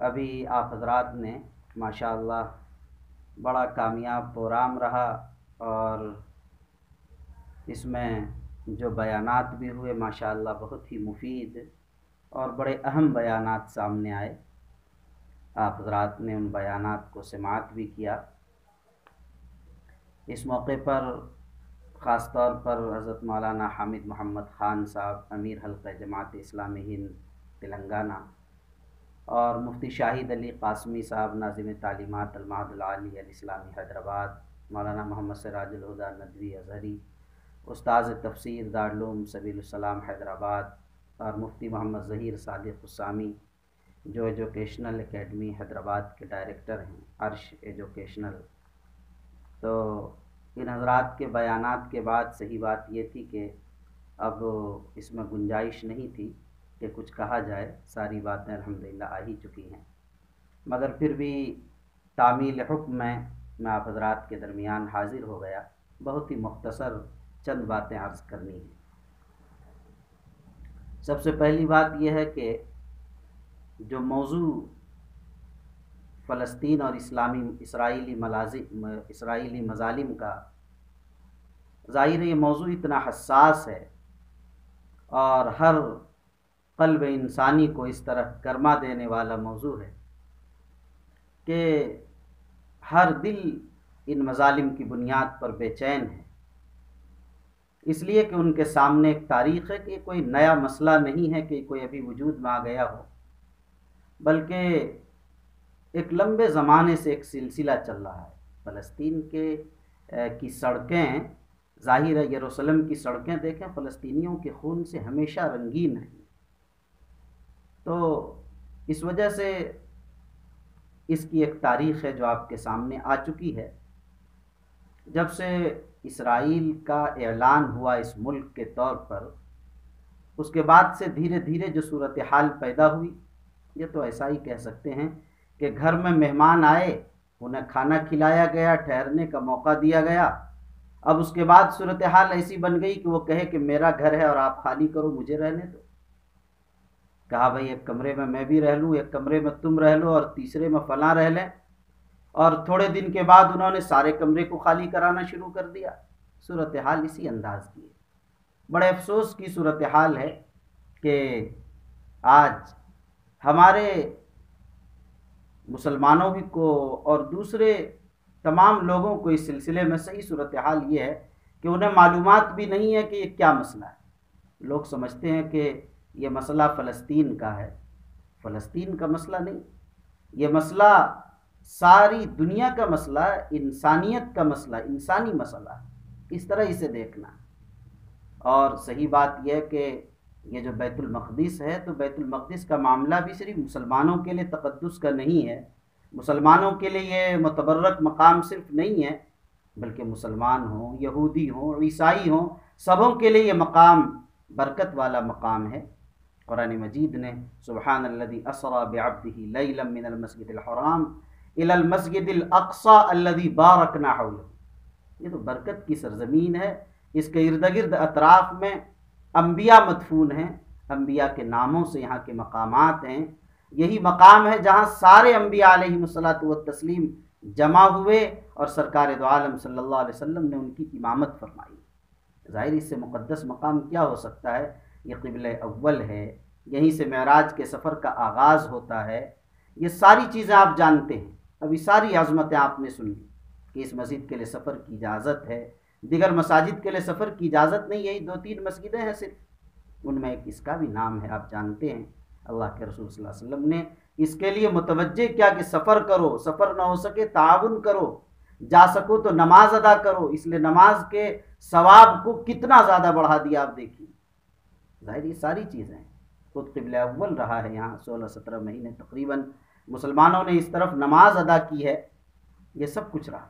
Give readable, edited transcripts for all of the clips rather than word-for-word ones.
ابھی آپ حضرات نے ماشاءاللہ بڑا کامیاب پروگرام رہا، اور اس میں جو بیانات بھی ہوئے ماشاءاللہ بہت ہی مفید اور بڑے اہم بیانات سامنے آئے۔ آپ حضرات نے ان بیانات کو سماعت بھی کیا۔ اس موقع پر خاص طور پر حضرت مولانا حامد محمد خان صاحب امیر حلقہ جماعت اسلامی ہند تلنگانہ، اور مفتی شاہد علی قاسمی صاحب ناظم تعلیمات المعہد العالی الاسلامی حیدرآباد، مولانا محمد سراج الہدیٰ ندوی ازہری، استاذ تفسیر دارالعلوم سبیل السلام حیدرآباد، اور مفتی محمد ظہیر صادق السامی جو ایجوکیشنل اکیڈمی حیدرآباد کے ڈائریکٹر ہیں، عرش ایجوکیشنل۔ تو ان حضرات کے بیانات کے بعد صحیح بات یہ تھی کہ اب اس میں گنجائش نہیں تھی کہ کچھ کہا جائے، ساری باتیں الحمدللہ آ ہی چکی ہیں، مگر پھر بھی تعمیل حکم میں آپ حضرات کے درمیان حاضر ہو گیا۔ بہت ہی مختصر چند باتیں عرض کرنی ہیں۔ سب سے پہلی بات یہ ہے کہ جو موضوع فلسطین اور اسرائیلی مظالم کا، ظاہر ہے یہ موضوع اتنا حساس ہے اور ہر قلب انسانی کو اس طرح گرما دینے والا موضوع ہے کہ ہر دل ان مظالم کی بنیاد پر بے چین ہے، اس لیے کہ ان کے سامنے ایک تاریخ ہے کہ کوئی نیا مسئلہ نہیں ہے کہ کوئی ابھی وجود میں آ گیا ہو، بلکہ ایک لمبے زمانے سے ایک سلسلہ چل رہا ہے۔ فلسطین کی سڑکیں، ظاہر ہے یروشلم کی سڑکیں دیکھیں، فلسطینیوں کے خون سے ہمیشہ رنگین ہیں، تو اس وجہ سے اس کی ایک تاریخ ہے جو آپ کے سامنے آ چکی ہے۔ جب سے اسرائیل کا اعلان ہوا اس ملک کے طور پر، اس کے بعد سے دھیرے دھیرے جو صورتحال پیدا ہوئی، یہ تو ایسا ہی کہہ سکتے ہیں کہ گھر میں مہمان آئے، انہیں کھانا کھلایا گیا، ٹھہرنے کا موقع دیا گیا، اب اس کے بعد صورتحال ایسی بن گئی کہ وہ کہے کہ میرا گھر ہے اور آپ خالی کرو، مجھے رہنے دو۔ کہا بھئی ایک کمرے میں میں بھی رہ لوں، ایک کمرے میں تم رہ لو، اور تیسرے میں فلاں رہ لیں، اور تھوڑے دن کے بعد انہوں نے سارے کمرے کو خالی کرانا شروع کر دیا۔ صورتحال اسی انداز کی ہے۔ بڑے افسوس کی صورتحال ہے کہ آج ہمارے مسلمانوں بھی کو اور دوسرے تمام لوگوں کو اس سلسلے میں صحیح صورتحال یہ ہے کہ انہیں معلومات بھی نہیں ہے کہ یہ کیا مسئلہ ہے۔ لوگ سمجھتے ہیں کہ یہ مسئلہ فلسطین کا ہے، فلسطین کا مسئلہ نہیں، یہ مسئلہ ساری دنیا کا مسئلہ ہے، انسانیت کا مسئلہ، انسانی مسئلہ ہے، اس طرح اسے دیکھنا۔ اور صحیح بات یہ ہے کہ یہ جو بیت المقدس ہے، تو بیت المقدس کا معاملہ بھی صرف مسلمانوں کے لیے تقدس کا نہیں ہے، مسلمانوں کے لیے یہ متبرک مقام صرف نہیں ہے، بلکہ مسلمان ہوں، یہودی ہوں، عیسائی ہوں، سبوں کے لیے یہ مقام برکت والا مقام ہے۔ قرآن مجید نے سبحان الذی اسری بعبدہ لیلا من المسجد الحرام الی المسجد الاقصی الذی بارکنا حولہ، یہ تو برکت کی سرزمین ہے، اس کے ارد گرد اطراف میں انبیاء مدفون ہیں، انبیاء کے ناموں سے یہاں کے مقامات ہیں، یہی مقام ہے جہاں سارے انبیاء علیہم الصلاۃ والتسلیم جمع ہوئے اور سرکار دو عالم صلی اللہ علیہ وسلم نے ان کی امامت فرمائی۔ ظاہر اس سے مقدس مقام کیا ہو سکتا ہے؟ یہ قبلہ اول ہے، یہیں سے معراج کے سفر کا آغاز ہوتا ہے، یہ ساری چیزیں آپ جانتے ہیں۔ ابھی ساری عظمتیں آپ نے سن لی کہ اس مسجد کے لیے سفر کی اجازت ہے، دیگر مساجد کے لیے سفر کی اجازت نہیں، یہی 2-3 مسجدیں ہیں صرف، ان میں ایک اس کا بھی نام ہے، آپ جانتے ہیں۔ اللہ کے رسول صلی اللہ علیہ وسلم نے اس کے لیے متوجہ کیا کہ سفر کرو، سفر نہ ہو سکے تعاون کرو، جا سکو تو نماز ادا کرو، اس لیے نماز کے ثواب کو کتنا زیادہ بڑھا دیا آپ دیکھیے۔ ظاہر یہ ساری چیزیں ہیں، خود قبلہ اول رہا ہے یہاں 16-17 مہینے تقریباً مسلمانوں نے اس طرف نماز ادا کی ہے، یہ سب کچھ رہا۔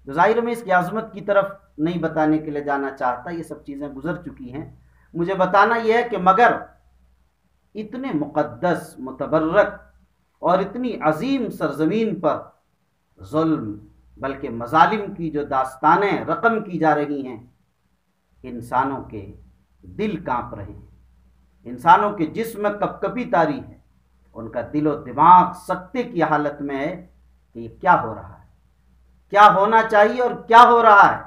تو ظاہر میں اس کی عظمت کی طرف نہیں بتانے کے لیے جانا چاہتا، یہ سب چیزیں گزر چکی ہیں۔ مجھے بتانا یہ ہے کہ مگر اتنے مقدس، متبرک اور اتنی عظیم سرزمین پر ظلم بلکہ مظالم کی جو داستانیں رقم کی جا رہی ہیں، انسانوں کے دل کانپ رہے ہیں، انسانوں کے جسم میں کپکپی طاری ہے، ان کا دل و دماغ سکتے کی حالت میں ہے کہ یہ کیا ہو رہا ہے، کیا ہونا چاہیے اور کیا ہو رہا ہے۔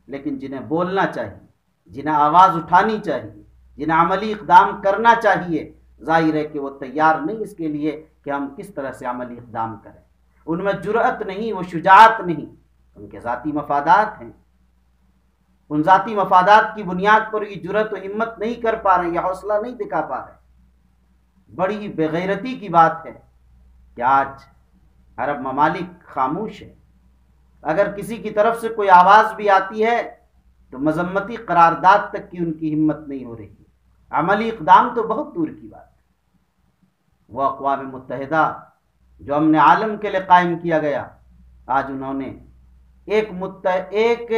لیکن جنہیں بولنا چاہیے، جنہیں آواز اٹھانی چاہیے، جنہیں عملی اقدام کرنا چاہیے، ظاہر ہے کہ وہ تیار نہیں اس کے لیے کہ ہم کس طرح سے عملی اقدام کریں۔ ان میں جرأت نہیں، وہ شجاعت نہیں، ان کے ذاتی مفادات ہیں۔ ان ذاتی مفادات کی بنیاد پر یہ جرأت و ہمت نہیں کر پا رہے، یہ حوصلہ نہیں دکھا پا رہے۔ بڑی بے غیرتی کی بات ہے کہ آج عرب ممالک خاموش ہے۔ اگر کسی کی طرف سے کوئی آواز بھی آتی ہے تو مذمتی قرارداد تک کی ان کی ہمت نہیں ہو رہی ہے، عملی اقدام تو بہت دور کی بات ہے۔ وہ اقوام متحدہ جو امن عالم کے لیے قائم کیا گیا، آج انہوں نے ایک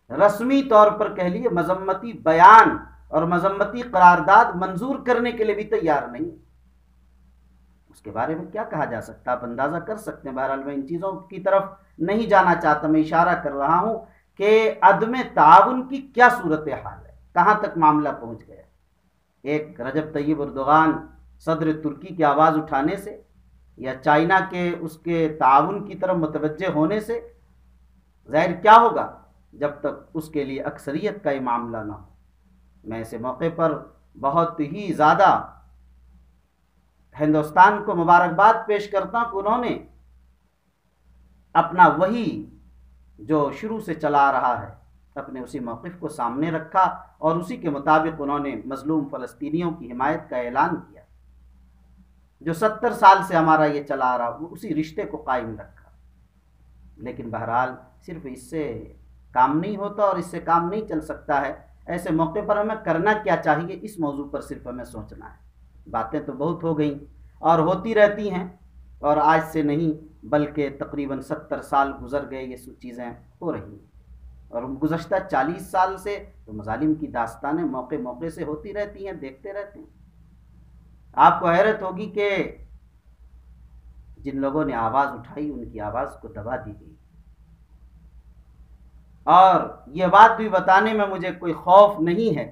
رسمی طور پر کہہ لیے مذمتی بیان اور مذمتی قرارداد منظور کرنے کے لیے بھی تیار نہیں۔ اس کے بارے میں کیا کہا جا سکتا، آپ اندازہ کر سکتے ہیں۔ بہرحال میں ان چیزوں کی طرف نہیں جانا چاہتا، میں اشارہ کر رہا ہوں کہ عدم تعاون کی کیا صورتحال ہے، کہاں تک معاملہ پہنچ گیا۔ ایک رجب طیب اردوغان صدر ترکی کی آواز اٹھانے سے یا چائنا کے اس کے تعاون کی طرف متوجہ ہونے سے ظاہر کیا ہوگا جب تک اس کے لیے اکثریت کا یہ معاملہ نہ ہو۔ میں ایسے موقع پر بہت ہی زیادہ ہندوستان کو مبارکباد پیش کرتا ہوں کہ انہوں نے اپنا وہی جو شروع سے چلا آ رہا ہے اپنے اسی موقف کو سامنے رکھا اور اسی کے مطابق انہوں نے مظلوم فلسطینیوں کی حمایت کا اعلان کیا۔ جو 70 سال سے ہمارا یہ چلا آ رہا وہ اسی رشتے کو قائم رکھا۔ لیکن بہرحال صرف اس سے کام نہیں ہوتا اور اس سے کام نہیں چل سکتا ہے۔ ایسے موقع پر ہمیں کرنا کیا چاہیے، اس موضوع پر صرف ہمیں سوچنا ہے۔ باتیں تو بہت ہو گئیں اور ہوتی رہتی ہیں، اور آج سے نہیں بلکہ تقریباً 70 سال گزر گئے یہ چیزیں ہو رہی ہیں، اور گزشتہ 40 سال سے تو مظالم کی داستانیں موقع موقع سے ہوتی رہتی ہیں، دیکھتے رہتے ہیں۔ آپ کو حیرت ہوگی کہ جن لوگوں نے آواز اٹھائی ان کی آواز کو دبا دی گئی، اور یہ بات بھی بتانے میں مجھے کوئی خوف نہیں ہے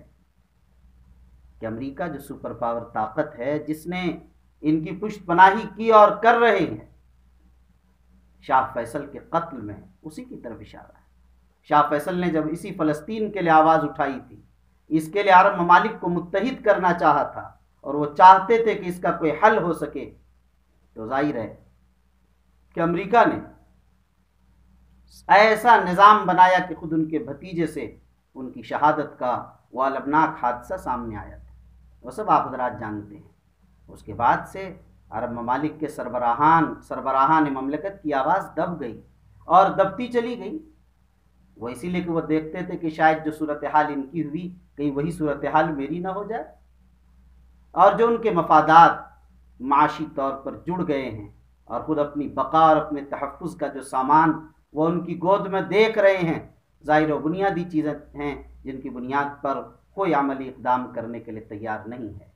کہ امریکہ جو سپر پاور طاقت ہے، جس نے ان کی پشت پناہی کی اور کر رہے ہیں، شاہ فیصل کے قتل میں اسی کی طرف اشارہ ہے۔ شاہ فیصل نے جب اسی فلسطین کے لیے آواز اٹھائی تھی، اس کے لیے عرب ممالک کو متحد کرنا چاہا تھا اور وہ چاہتے تھے کہ اس کا کوئی حل ہو سکے، تو ظاہر ہے کہ امریکہ نے ایسا نظام بنایا کہ خود ان کے بھتیجے سے ان کی شہادت کا وہ المناک حادثہ سامنے آیا تھا، وہ سب آپ حضرات جانتے ہیں۔ اس کے بعد سے عرب ممالک کے سربراہان مملکت کی آواز دب گئی اور دبتی چلی گئی۔ وہ اسی لیے کہ وہ دیکھتے تھے کہ شاید جو صورتحال ان کی ہوئی کہیں وہی صورتحال میری نہ ہو جائے، اور جو ان کے مفادات معاشی طور پر جڑ گئے ہیں اور خود اپنی بقا اور اپنے تحفظ کا جو سامان وہ ان کی گود میں دیکھ رہے ہیں، ظاہر و بنیادی چیزیں ہیں جن کی بنیاد پر کوئی عملی اقدام کرنے کے لیے تیار نہیں ہے۔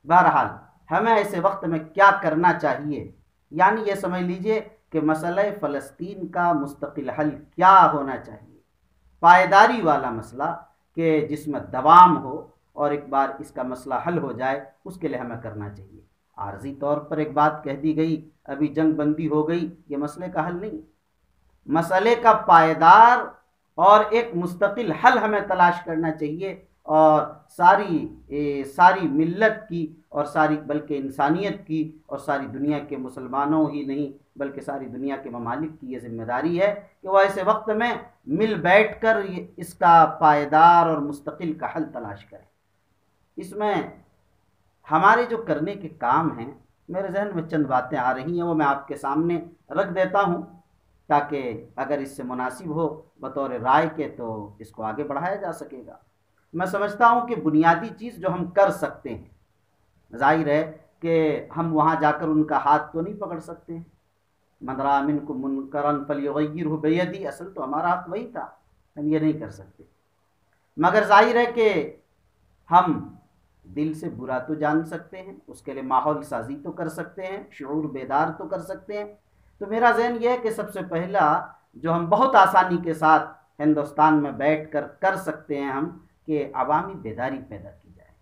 بہرحال ہمیں ایسے وقت میں کیا کرنا چاہیے، یعنی یہ سمجھ لیجئے کہ مسئلہ فلسطین کا مستقل حل کیا ہونا چاہیے، پائیداری والا مسئلہ کہ جس میں دوام ہو اور ایک بار اس کا مسئلہ حل ہو جائے، اس کے لیے ہمیں کرنا چاہیے۔ عارضی طور پر ایک بات کہہ دی گئی، ابھی جنگ بندی ہو گئی، یہ مسئلے کا حل نہیں۔ مسئلے کا پائیدار اور ایک مستقل حل ہمیں تلاش کرنا چاہیے، اور ساری ملت کی اور بلکہ انسانیت کی اور ساری دنیا کے مسلمانوں ہی نہیں بلکہ ساری دنیا کے ممالک کی یہ ذمہ داری ہے کہ وہ ایسے وقت میں مل بیٹھ کر اس کا پائیدار اور مستقل کا حل تلاش کریں۔ اس میں ہمارے جو کرنے کے کام ہیں، میرے ذہن میں چند باتیں آ رہی ہیں، وہ میں آپ کے سامنے رکھ دیتا ہوں تاکہ اگر اس سے مناسب ہو بطور رائے کے تو اس کو آگے بڑھایا جا سکے گا۔ میں سمجھتا ہوں کہ بنیادی چیز جو ہم کر سکتے ہیں، ظاہر ہے کہ ہم وہاں جا کر ان کا ہاتھ تو نہیں پکڑ سکتے ہیں۔ من رأى منکم منکرا فلیغیرہ بیدی، اصل تو ہمارا ہاتھ وہی تھا، ہم یہ نہیں کر سکتے، مگر ظاہر ہے کہ ہم دل سے برا تو جان سکتے ہیں، اس کے لیے ماحول سازی تو کر سکتے ہیں، شعور بیدار تو کر سکتے ہیں۔ تو میرا ذہن یہ ہے کہ سب سے پہلا جو ہم بہت آسانی کے ساتھ ہندوستان میں بیٹھ کر کر سکتے ہیں ہم، کہ عوامی بیداری پیدا کی جائے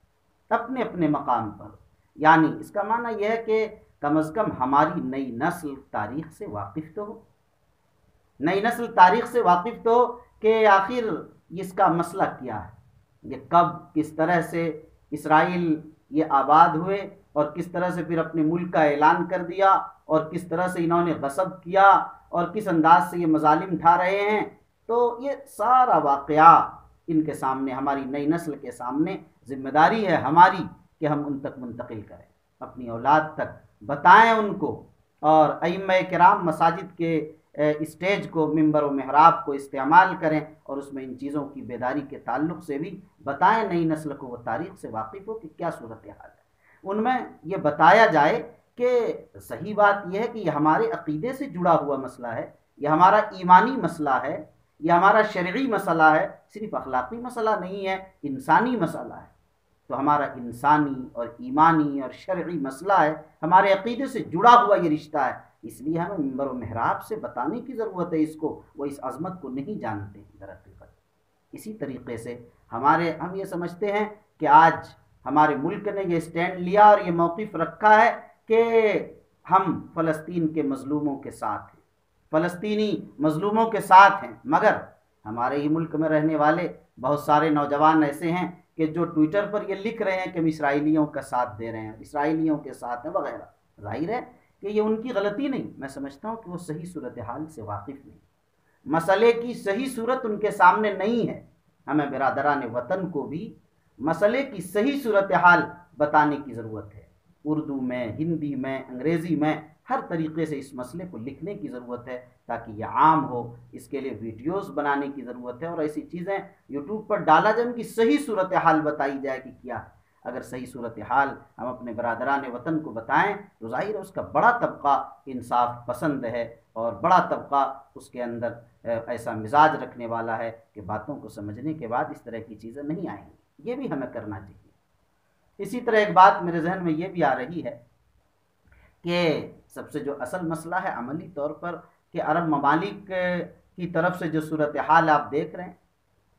اپنے اپنے مقام پر۔ یعنی اس کا معنی یہ ہے کہ کم از کم ہماری نئی نسل تاریخ سے واقف تو ہو، نئی نسل تاریخ سے واقف تو ہو کہ آخر اس کا مسئلہ کیا ہے، یہ کب کس طرح سے اسرائیل یہ آباد ہوئے اور کس طرح سے پھر اپنے ملک کا اعلان کر دیا اور کس طرح سے انہوں نے غصب کیا اور کس انداز سے یہ مظالم اٹھا رہے ہیں۔ تو یہ سارا واقعہ ان کے سامنے، ہماری نئی نسل کے سامنے ذمہ داری ہے ہماری کہ ہم ان تک منتقل کریں، اپنی اولاد تک بتائیں ان کو، اور ائمہ کرام مساجد کے اسٹیج کو، ممبر و محراب کو استعمال کریں اور اس میں ان چیزوں کی بیداری کے تعلق سے بھی بتائیں نئی نسل کو، وہ تاریخ سے واقف ہو کہ کیا صورتحال ہے۔ ان میں یہ بتایا جائے کہ صحیح بات یہ ہے کہ یہ ہمارے عقیدے سے جڑا ہوا مسئلہ ہے، یہ ہمارا ایمانی مسئلہ ہے، یہ ہمارا شرعی مسئلہ ہے، صرف اخلاقی مسئلہ نہیں ہے، انسانی مسئلہ ہے۔ تو ہمارا انسانی اور ایمانی اور شرعی مسئلہ ہے، ہمارے عقیدے سے جڑا ہوا یہ رشتہ ہے، اس لیے ہمیں منبر و محراب سے بتانے کی ضرورت ہے اس کو، وہ اس عظمت کو نہیں جانتے در حقیقت۔ اسی طریقے سے ہم یہ سمجھتے ہیں کہ آج ہمارے ملک نے یہ سٹینڈ لیا اور یہ موقف رکھا ہے کہ ہم فلسطین کے مظلوموں کے ساتھ ہیں، فلسطینی مظلوموں کے ساتھ ہیں، مگر ہمارے ہی ملک میں رہنے والے بہت سارے نوجوان ایسے ہیں کہ جو ٹویٹر پر یہ لکھ رہے ہیں کہ ہم اسرائیلیوں کا ساتھ دے رہے ہیں، اسرائیلیوں کے ساتھ ہیں وغیرہ۔ ظاہر ہے کہ یہ ان کی غلطی نہیں، میں سمجھتا ہوں کہ وہ صحیح صورتحال سے واقف نہیں، مسئلے کی صحیح صورت ان کے سامنے نہیں ہے۔ ہمیں برادران وطن کو بھی مسئلے کی صحیح صورتحال بتانے کی ضرورت ہے، اردو میں، ہندی میں، انگریزی میں، ہر طریقے سے اس مسئلے کو لکھنے کی ضرورت ہے تاکہ یہ عام ہو۔ اس کے لیے ویڈیوز بنانے کی ضرورت ہے اور ایسی چیزیں یوٹیوب پر ڈالا جائے، ان کی صحیح صورتحال بتائی جائے کہ کیا ہے۔ اگر صحیح صورتحال ہم اپنے برادران وطن کو بتائیں تو ظاہر ہے اس کا بڑا طبقہ انصاف پسند ہے اور بڑا طبقہ اس کے اندر ایسا مزاج رکھنے والا ہے کہ باتوں کو سمجھنے کے بعد اس طرح کی چیزیں نہیں آئیں گی۔ یہ بھی ہمیں کرنا چاہیے۔ اسی طرح ایک بات میرے ذہن میں یہ بھی آ رہی ہے کہ سب سے جو اصل مسئلہ ہے عملی طور پر کہ عرب ممالک کی طرف سے جو صورتحال آپ دیکھ رہے ہیں،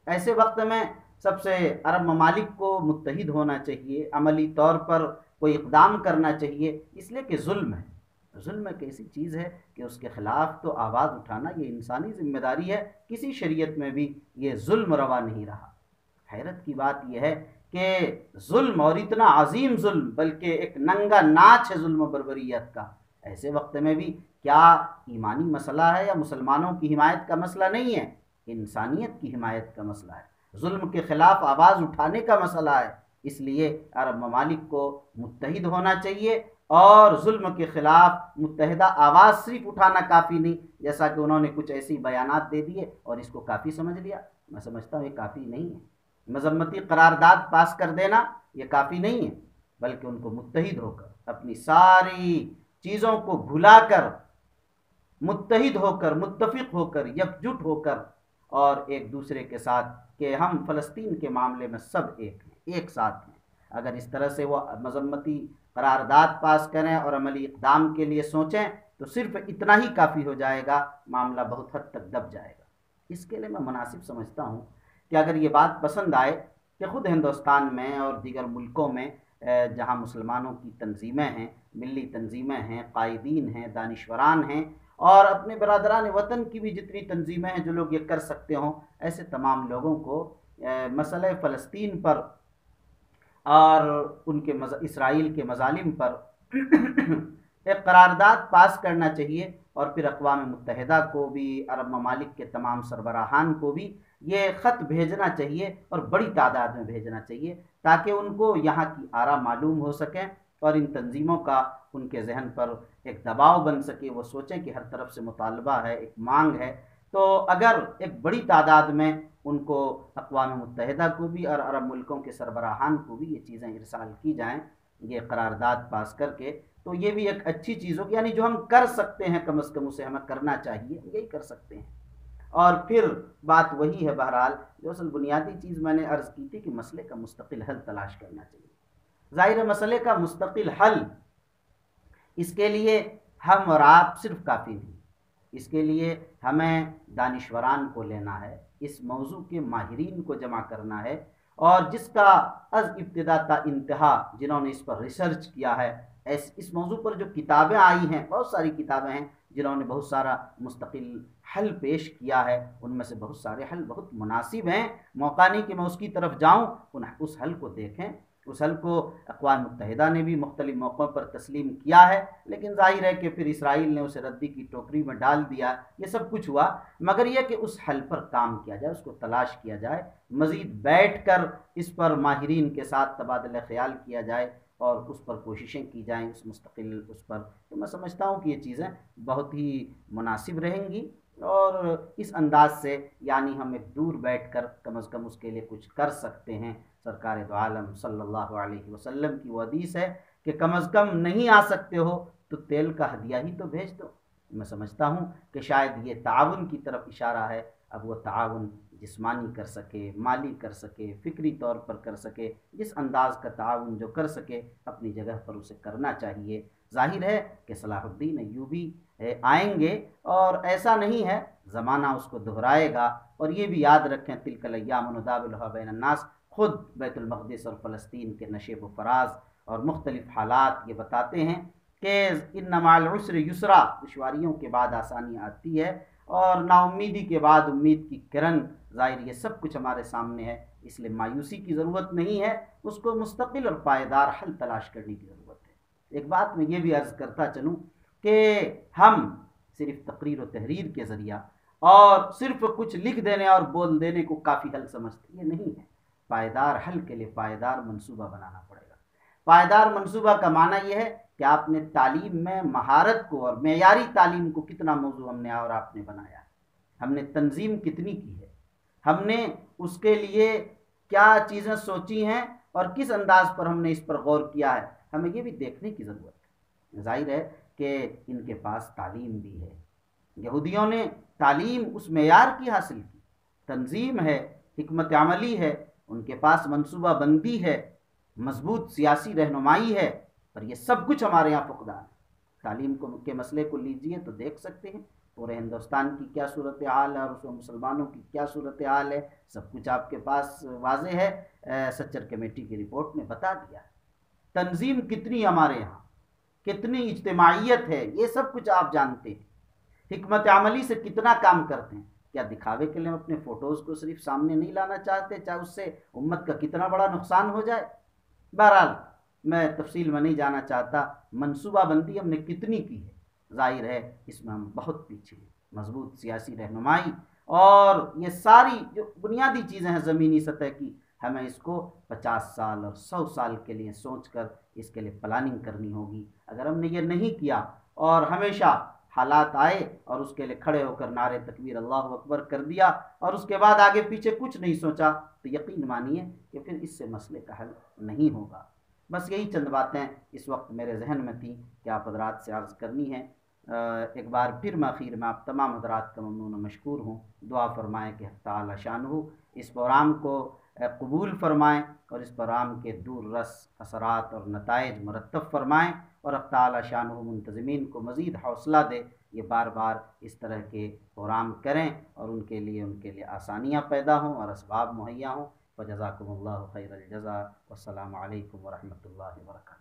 ایسے وقت میں سب سے عرب ممالک کو متحد ہونا چاہیے، عملی طور پر کوئی اقدام کرنا چاہیے، اس لیے کہ ظلم ہے۔ ظلم ایک ایسی چیز ہے کہ اس کے خلاف تو آواز اٹھانا یہ انسانی ذمہ داری ہے، کسی شریعت میں بھی یہ ظلم روا نہیں رہا۔ حیرت کی بات یہ ہے کہ ظلم، اور اتنا عظیم ظلم، بلکہ ایک ننگا ناچ ہے ظلم و بربریت کا، ایسے وقت میں بھی کیا ایمانی مسئلہ ہے یا مسلمانوں کی حمایت کا مسئلہ نہیں ہے، انسانیت کی حمایت کا مسئلہ ہے، ظلم کے خلاف آواز اٹھانے کا مسئلہ ہے۔ اس لیے عرب ممالک کو متحد ہونا چاہیے، اور ظلم کے خلاف متحدہ آواز صرف اٹھانا کافی نہیں، جیسا کہ انہوں نے کچھ ایسی بیانات دے دیے اور اس کو کافی سمجھ لیا۔ میں سمجھتا ہوں یہ کافی نہیں ہے، مذمتی قرارداد پاس کر دینا یہ کافی نہیں ہے، بلکہ ان کو متحد ہو کر، اپنی ساری چیزوں کو بھلا کر، متحد ہو کر، متفق ہو کر، یکجٹ ہو کر، اور ایک دوسرے کے ساتھ کہ ہم فلسطین کے معاملے میں سب ایک ہیں، ایک ساتھ ہیں۔ اگر اس طرح سے وہ مذمتی قرارداد پاس کریں اور عملی اقدام کے لیے سوچیں تو صرف اتنا ہی کافی ہو جائے گا، معاملہ بہت حد تک دب جائے گا۔ اس کے لیے میں مناسب سمجھتا ہوں کہ اگر یہ بات پسند آئے کہ خود ہندوستان میں اور دیگر ملکوں میں جہاں مسلمانوں کی تنظیمیں ہیں، ملی تنظیمیں ہیں، قائدین ہیں، دانشوران ہیں، اور اپنے برادران وطن کی بھی جتنی تنظیمیں ہیں، جو لوگ یہ کر سکتے ہوں، ایسے تمام لوگوں کو مسئلہ فلسطین پر اور ان کے اسرائیل کے مظالم پر ایک قرارداد پاس کرنا چاہیے، اور پھر اقوام متحدہ کو بھی، عرب ممالک کے تمام سربراہان کو بھی یہ خط بھیجنا چاہیے، اور بڑی تعداد میں بھیجنا چاہیے، تاکہ ان کو یہاں کی آراء معلوم ہو سکیں اور ان تنظیموں کا ان کے ذہن پر ایک دباؤ بن سکے، وہ سوچیں کہ ہر طرف سے مطالبہ ہے، ایک مانگ ہے۔ تو اگر ایک بڑی تعداد میں ان کو، اقوام متحدہ کو بھی اور عرب ملکوں کے سربراہان کو بھی یہ چیزیں ارسال کی جائیں، یہ قرارداد پاس کر کے، تو یہ بھی ایک اچھی چیز ہوگی، یعنی جو ہم کر سکتے ہیں کم از کم اسے ہمیں کرنا چاہیے، یہی کر سکتے ہیں۔ اور پھر بات وہی ہے، بہرحال جو اصل بنیادی چیز میں نے عرض کی تھی کہ مسئلے کا مستقل حل تلاش کرنا چاہیے۔ ظاہر مسئلے کا مستقل حل، اس کے لیے ہم اور آپ صرف کافی نہیں، اس کے لیے ہمیں دانشوران کو لینا ہے، اس موضوع کے ماہرین کو جمع کرنا ہے، اور جس کا از ابتدا تا انتہا جنہوں نے اس پر ریسرچ کیا ہے، اس موضوع پر جو کتابیں آئی ہیں، بہت ساری کتابیں ہیں جنہوں نے بہت سارا مستقل حل پیش کیا ہے، ان میں سے بہت سارے حل بہت مناسب ہیں۔ موقع نہیں کہ میں اس کی طرف جاؤں، اس حل کو دیکھیں۔ اس حل کو اقوام متحدہ نے بھی مختلف موقعوں پر تسلیم کیا ہے، لیکن ظاہر ہے کہ پھر اسرائیل نے اسے ردی کی ٹوکری میں ڈال دیا، یہ سب کچھ ہوا، مگر یہ کہ اس حل پر کام کیا جائے، اس کو تلاش کیا جائے، مزید بیٹھ کر اس پر ماہرین کے ساتھ تبادلہ خیال کیا جائے اور اس پر کوششیں کی جائیں، اس مستقل اس پر، تو میں سمجھتا ہوں کہ یہ چیزیں بہت ہی مناسب رہیں گی، اور اس انداز سے یعنی ہم ایک دور بیٹھ کر کم از کم اس کے لیے کچھ کر سکتے ہیں۔ سرکار دو عالم صلی اللہ علیہ وسلم کی وہ حدیث ہے کہ کم از کم نہیں آ سکتے ہو تو تیل کا ہدیہ ہی تو بھیج دو۔ میں سمجھتا ہوں کہ شاید یہ تعاون کی طرف اشارہ ہے، اب وہ تعاون جسمانی کر سکے، مالی کر سکے، فکری طور پر کر سکے، جس انداز کا تعاون جو کر سکے اپنی جگہ پر اسے کرنا چاہیے۔ ظاہر ہے کہ صلاح الدین ایوبی آئیں گے اور ایسا نہیں ہے، زمانہ اس کو دہرائے گا، اور یہ بھی یاد رکھیں تلک الایام نداولها بین الناس، خود بیت المقدس اور فلسطین کے نشیب و فراز اور مختلف حالات یہ بتاتے ہیں کہ ان مع العسر یسرا، دشواریوں کے بعد آسانی آتی ہے، اور نا امیدی کے بعد امید کی کرن، ظاہر یہ سب کچھ ہمارے سامنے ہے، اس لیے مایوسی کی ضرورت نہیں ہے، اس کو مستقل اور پائیدار حل تلاش کرنے کی ضرورت ہے۔ ایک بات میں یہ بھی عرض کرتا چلوں کہ ہم صرف تقریر و تحریر کے ذریعہ اور صرف کچھ لکھ دینے اور بول دینے کو کافی حل سمجھتے، یہ نہیں ہے۔ پائیدار حل کے لیے پائیدار منصوبہ بنانا پڑے گا۔ پائیدار منصوبہ کا معنی یہ ہے کہ آپ نے تعلیم میں مہارت کو اور معیاری تعلیم کو کتنا موضوع ہم نے اور آپ نے بنایا ہے، ہم نے تنظیم کتنی کی ہے، ہم نے اس کے لیے کیا چیزیں سوچی ہیں اور کس انداز پر ہم نے اس پر غور کیا ہے، ہمیں یہ بھی دیکھنے کی ضرورت ہے۔ ظاہر ہے کہ ان کے پاس تعلیم بھی ہے، یہودیوں نے تعلیم اس معیار کی حاصل کی، تنظیم ہے، حکمت عملی ہے، ان کے پاس منصوبہ بندی ہے، مضبوط سیاسی رہنمائی ہے، اور یہ سب کچھ ہمارے یہاں فقدان ہے۔ تعلیم کے مسئلے کو لیجئے تو دیکھ سکتے ہیں پورے ہندوستان کی کیا صورتحال ہے اور اس میں مسلمانوں کی کیا صورتحال ہے، سب کچھ آپ کے پاس واضح ہے، سچر کمیٹی کی رپورٹ نے بتا دیا ہے۔ تنظیم کتنی ہمارے یہاں، کتنی اجتماعیت ہے، یہ سب کچھ آپ جانتے ہیں۔ حکمت عملی سے کتنا کام کرتے ہیں، کیا دکھاوے کے لیے ہم اپنے فوٹوز کو صرف سامنے نہیں لانا چاہتے، چاہے اس سے امت کا کتنا بڑا نقصان ہو جائے۔ بہرحال میں تفصیل میں نہیں جانا چاہتا، منصوبہ بندی ہم نے کتنی کی ہے، ظاہر ہے اس میں ہم بہت پیچھے ہیں۔ مضبوط سیاسی رہنمائی اور یہ ساری جو بنیادی چیزیں ہیں زمینی سطح کی، ہمیں اس کو 50 سال اور 100 سال کے لیے سوچ کر اس کے لیے پلاننگ کرنی ہوگی۔ اگر ہم نے یہ نہیں کیا اور ہمیشہ حالات آئے اور اس کے لیے کھڑے ہو کر نعرے تکبیر اللہ اکبر کر دیا اور اس کے بعد آگے پیچھے کچھ نہیں سوچا، تو یقین مانیے کہ پھر اس سے مسئلے کا حل نہیں ہوگا۔ بس یہی چند باتیں اس وقت میرے ذہن میں تھیں کہ آپ حضرات سے عرض کرنی ہے۔ ایک بار پھر میں اخیر میں آپ تمام حضرات کا ممنون و مشکور ہوں۔ دعا فرمائیں کہ حق تعالی شانہ اس پروگرام کو قبول فرمائیں اور اس پروگرام کے دور رس اثرات اور نتائج مرتب فرمائیں، اور حق تعالی شانہ منتظمین کو مزید حوصلہ دے، یہ بار بار اس طرح کے پروگرام کریں اور ان کے لیے آسانیاں پیدا ہوں اور اسباب مہیا ہوں۔ وجزاکم اللہ خیر الجزا، والسلام علیکم ورحمۃ اللہ وبرکاتہ۔